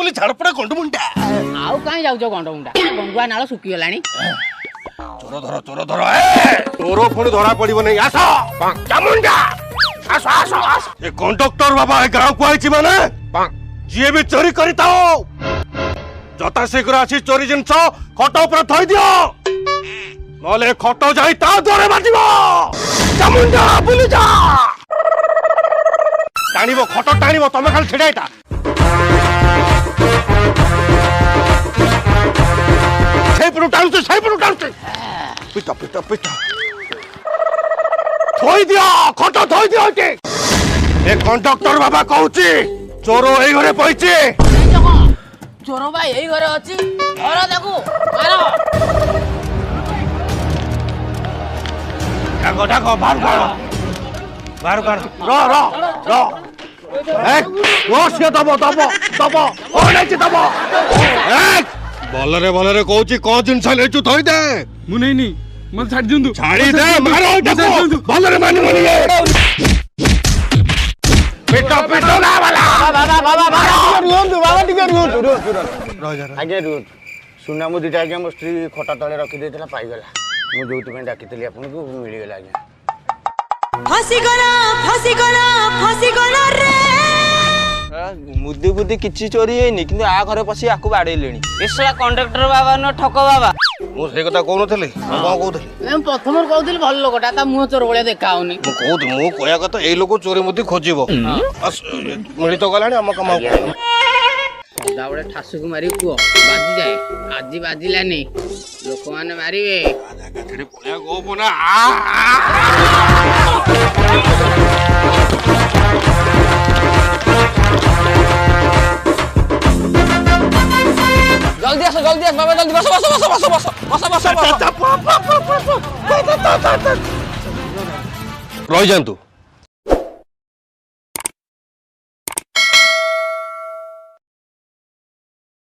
ପଲି ଝାଡପଡା ଗଣ୍ଡମୁଣ୍ଡା ଆଉ କାହିଁ ଯାଉଛ ଗଣ୍ଡମୁଣ୍ଡା ଗଙ୍ଗୁଆ ନାଳ ଶୁଖିଗଲାଣି ଚୋର ଧର ଚୋର ପୁଣି ଧରା ପଡିବ ନାହିଁ ଆସ ଚାମୁଣ୍ଡା ଆସ ଆସ ଆସ ଏ କଣ୍ଡକ୍ଟର ବାବା ଏ ଗାଁକୁ ଆଇଛି ମାନେ ଯିଏ ବି ଚୋରି କରିଥାଉ ଯଥା ଶୀଘ୍ର ଆସି ଚୋରି ଜିନିଷ ଖଟ ଉପରେ ଥୋଇ ଦିଅ ନହେଲେ ଖଟ ଯାଇ ତା ଦ୍ୱାରେ ବାଜିବ ଚାମୁଣ୍ଡା ବୁଲି ଯା ଟାଣିବ ଖଟ ଟାଣିବ ତମେ ଖାଲି ଛିଡା ହେଇଥା ସେଇପଟୁ ଟାଣୁଛି ପିଟ ଥୋଇ ଦିଅ ଖଟ ଥୋଇ ଦିଅ ଏଠି ଏ କଣ୍ଡକ୍ଟର ବାବା କହୁଛି ଚୋର ଏଇ ଘରେ ପଇଛି ଚୋର ବା ଏଇ ଘରେ ଅଛି ଧର ତାକୁ ମାର ଡାକ ବାହାରୁ କାଢ ସିଏ ଦବ ଭଲରେ କହୁଛି କଣ ଜିନିଷ ନେଇଛୁ ଥୋଇ ଦେ ମୁଁ ନେଇନି ମତେ ଛାଡି ଦିଅନ୍ତୁ ଛାଡି ଦେ ମାର ଭଲରେ ମାନିବନି ପିଟ ନା ବାଲା ଆଜ୍ଞା ରୁହନ୍ତୁ ସୁନା ମୁଦିଟା ଆଜ୍ଞା ମୋ ସ୍ତ୍ରୀ ଖଟା ତଳେ ରଖିଦେଇଥିଲା ପାଇଗଲା ମୁଁ ଯୋଉଥିପାଇଁ ଡାକିଥିଲି ଆପଣଙ୍କୁ ମିଳିଗଲା ଆଜ୍ଞା ଫସିଗଲା ରେ ମୁଦି ବୁଦି କିଛି ଚୋରି ହେଇନି କିନ୍ତୁ ଆ ଘରେ ପଶି ଆକୁ ବାଡେଇଲେଣି ଏସା କଣ୍ଡକ୍ଟର ବାବା ନ ଠକ ବାବା ମୁଁ ସେଇ କଥା କହୁନଥିଲି କଣ କହୁଥିଲି ମୁଁ ପ୍ରଥମରୁ କହୁଥିଲି ଭଲ ଲୋକଟା ତା ମୁହଁ ଚୋର ଭଳିଆ ଦେଖା ହଉନି ମୁଁ କହିବା କଥା ଏଇ ଲୋକ ଚୋରି ମୁଦି ଖୋଜିବ ମିଳି ତ ଗଲାଣି ଆମ କାମ ସଦାବେଳେ ଠାସୁକୁ ମାରି କୁହ ବାଜିଯାଏ ଆଜି ବାଜିଲାନି ଲୋକମାନେ ମାରିବେ ଜଲ୍ଦି ଆସ ବାବା ଜଲ୍ଦି ବସ ରହିଯାଆନ୍ତୁ